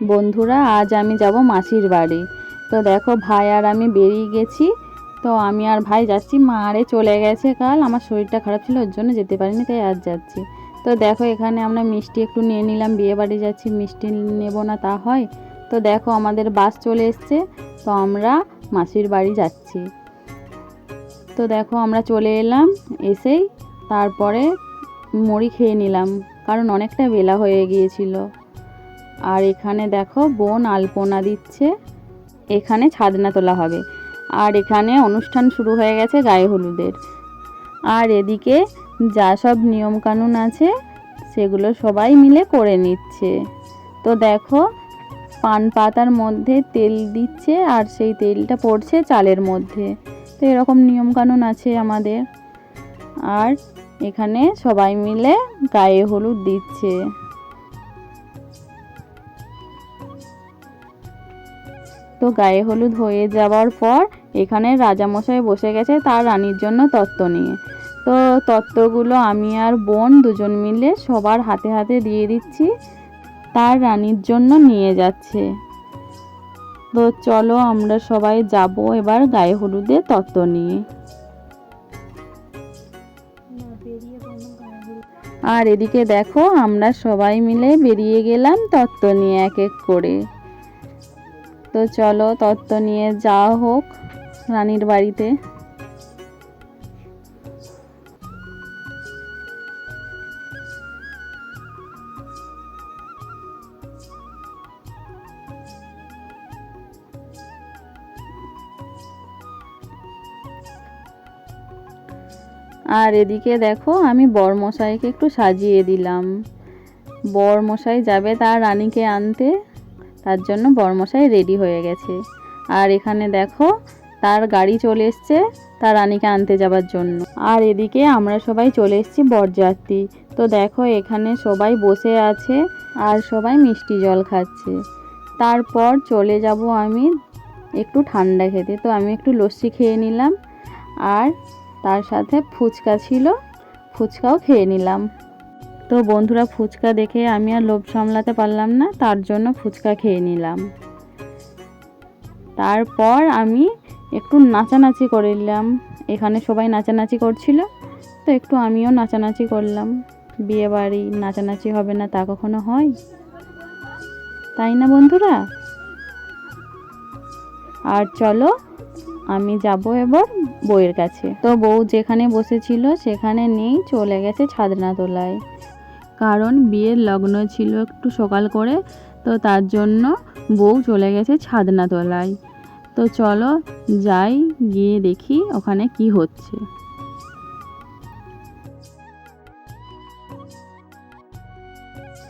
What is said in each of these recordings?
বন্ধুরা, আজ আমি যাব মাসির বাড়ি। তো দেখো, ভাই আর আমি বেরিয়ে গেছি। তো আমি আর ভাই যাচ্ছি। মা আরে চলে গেছে কাল, আমার শরীরটা খারাপ ছিল, ওর জন্য যেতে পারিনি, তাই আজ যাচ্ছি। তো দেখো, এখানে আমরা মিষ্টি একটু নিয়ে নিলাম, বিয়ে বাড়ি যাচ্ছি, মিষ্টি নেব না তা হয়? তো দেখো, আমাদের বাস চলে এসছে। তো আমরা মাসির বাড়ি যাচ্ছি। তো দেখো, আমরা চলে এলাম। এসেই তারপরে মুড়ি খেয়ে নিলাম, কারণ অনেকটা বেলা হয়ে গিয়েছিল। আর এখানে দেখো, বোন আলপনা দিচ্ছে। এখানে ছাদনা তোলা হবে, আর এখানে অনুষ্ঠান শুরু হয়ে গেছে গায়ে হলুদের। আর এদিকে যা সব নিয়মকানুন আছে সেগুলো সবাই মিলে করে নিচ্ছে। তো দেখো, পান পাতার মধ্যে তেল দিচ্ছে, আর সেই তেলটা পড়ছে চালের মধ্যে। তো এরকম নিয়মকানুন আছে আমাদের। আর এখানে সবাই মিলে গায়ে হলুদ দিচ্ছে। তো গায়ে হলুদ হয়ে যাওয়ার পর এখানে রাজামশাই বসে গেছে তার রানীর জন্য তত্ত্ব নিয়ে। তো তত্ত্বগুলো আমি আর বোন দুজন মিলে সবার হাতে হাতে দিয়ে দিচ্ছি, তার রানীর জন্য নিয়ে যাচ্ছে। তো চলো, আমরা সবাই যাব এবার গায়ে হলুদের তত্ত্ব নিয়ে। আর এদিকে দেখো, আমরা সবাই মিলে বেরিয়ে গেলাম তত্ত্ব নিয়ে এক এক করে। তো চলো, তত্ত্ব নিয়ে যাওয়া হোক রানীর বাড়িতে। আর এদিকে দেখো, আমি বরমশাইকে একটু সাজিয়ে দিলাম। বরমশাই যাবে তার রানীকে আনতে, তার জন্য বরমশাই রেডি হয়ে গেছে। আর এখানে দেখো, তার গাড়ি চলে এসছে তার রানীকে আনতে যাবার জন্য। আর এদিকে আমরা সবাই চলে এসেছি বরযাত্রী। তো দেখো, এখানে সবাই বসে আছে আর সবাই মিষ্টি জল খাচ্ছে। তারপর চলে যাব আমি একটু ঠান্ডা খেতে। তো আমি একটু লস্যি খেয়ে নিলাম, আর তার সাথে ফুচকা ছিল, ফুচকাও খেয়ে নিলাম। তো বন্ধুরা, ফুচকা দেখে আমি আর লোভ সামলাতে পারলাম না, তার জন্য ফুচকা খেয়ে নিলাম। তারপর আমি একটু নাচানাচি করে নিলাম। এখানে সবাই নাচানাচি করছিল, তো একটু আমিও নাচানাচি করলাম। বিয়ে বাড়ি নাচানাচি হবে না তা কখনো হয়, তাই না বন্ধুরা? আর চলো, আমি যাব এবার বউয়ের কাছে। তো বউ যেখানে বসেছিল সেখানে নেই, চলে গেছে ছাদনা তোলায়, কারণ বিয়ের লগ্ন ছিল একটু সকাল করে। তো তার জন্য বউ চলে গেছে ছাদনা তোলায়। তো চলো যাই, গিয়ে দেখি ওখানে কি হচ্ছে।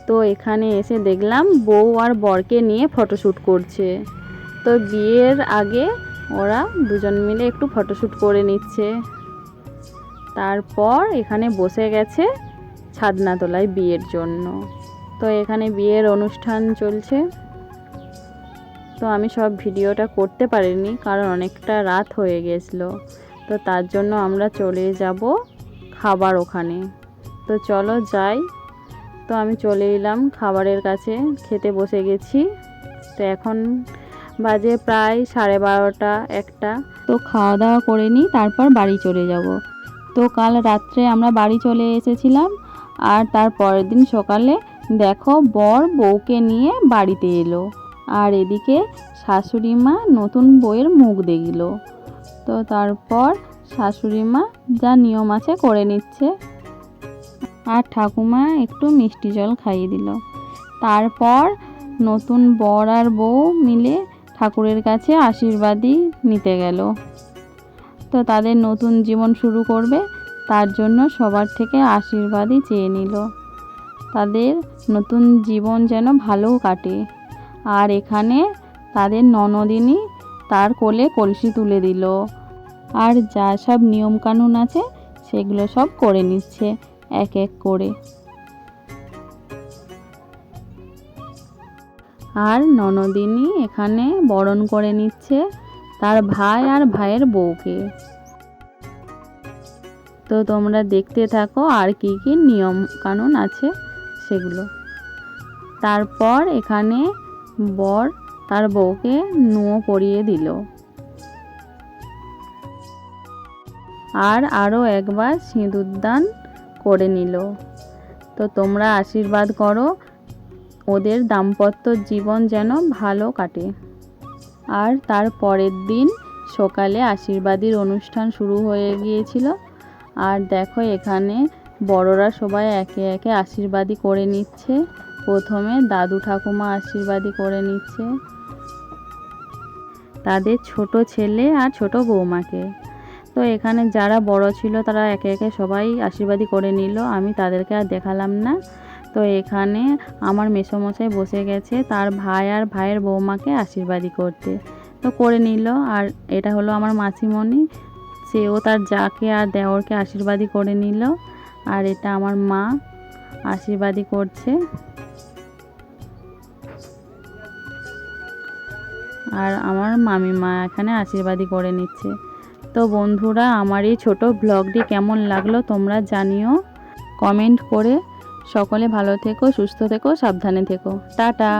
তো এখানে এসে দেখলাম বউ আর বরকে নিয়ে ফটোশ্যুট করছে। তো বিয়ের আগে ওরা দুজন মিলে একটু ফটোশ্যুট করে নিচ্ছে। তারপর এখানে বসে গেছে ছাদনা তোলায় বিয়ের জন্য। তো এখানে বিয়ের অনুষ্ঠান চলছে। তো আমি সব ভিডিওটা করতে পারিনি, কারণ অনেকটা রাত হয়ে গেছিলো। তো তার জন্য আমরা চলে যাব খাবার ওখানে। তো চলো যাই। তো আমি চলে এলাম খাবারের কাছে, খেতে বসে গেছি। তো এখন বাজে প্রায় 12:30 একটা। তো খাওয়া দাওয়া করে নিই, তারপর বাড়ি চলে যাব। তো কাল রাত্রে আমরা বাড়ি চলে এসেছিলাম, আর তার পরের দিন সকালে দেখো, বর বউকে নিয়ে বাড়িতে এলো। আর এদিকে শাশুড়ি মা নতুন বউয়ের মুখ দেখল। তো তারপর শাশুড়ি মা যা নিয়ম আছে করে নিচ্ছে, আর ঠাকুমা একটু মিষ্টি জল খাইয়ে দিল। তারপর নতুন বর আর বউ মিলে ঠাকুরের কাছে আশীর্বাদই নিতে গেল। তো তাদের নতুন জীবন শুরু করবে, তার জন্য সবার থেকে আশীর্বাদই চেয়ে নিল, তাদের নতুন জীবন যেন ভালো কাটে। আর এখানে তাদের ননদিনী তার কোলে কলসি তুলে দিল, আর যা সব নিয়মকানুন আছে সেগুলো সব করে নিচ্ছে এক এক করে। আর ননদিনী এখানে বরণ করে নিচ্ছে তার ভাই আর ভাইয়ের বউকে। তো তোমরা দেখতে থাকো আর কি কি নিয়ম কানুন আছে সেগুলো। তারপর এখানে বর তার বউকে নুয়ো পরিয়ে দিল। আর আরও একবার সিঁদুরদান করে নিল। তো তোমরা আশীর্বাদ করো ওদের দাম্পত্য জীবন যেন ভালো কাটে। আর তার পরের দিন সকালে আশীর্বাদীর অনুষ্ঠান শুরু হয়ে গিয়েছিল। আর দেখো এখানে বড়রা সবাই একে একে আশীর্বাদী করে নিচ্ছে। প্রথমে দাদু ঠাকুমা আশীর্বাদী করে নিচ্ছে তাদের ছোট ছেলে আর ছোট বৌমাকে। তো এখানে যারা বড় ছিল তারা একে একে সবাই আশীর্বাদী করে নিল, আমি তাদেরকে আর দেখালাম না। তো এখানে আমার মেসোমশাই বসে গেছে তার ভাই আর ভাইয়ের বৌমাকে আশীর্বাদী করতে। তো করে নিল। আর এটা হলো আমার মাসিমণি, সেও তার যাকে আর দেওরকে আশীর্বাদী করে নিল। আর এটা আমার মা আশীর্বাদী করছে। আর আমার মামিমা এখানে আশীর্বাদী করে নিচ্ছে। তো বন্ধুরা, আমার এই ছোট ব্লগটি কেমন লাগলো তোমরা জানিও কমেন্ট করে। সকলে ভালো থেকো, সুস্থ থেকো, সাবধানে থেকো। টাটা।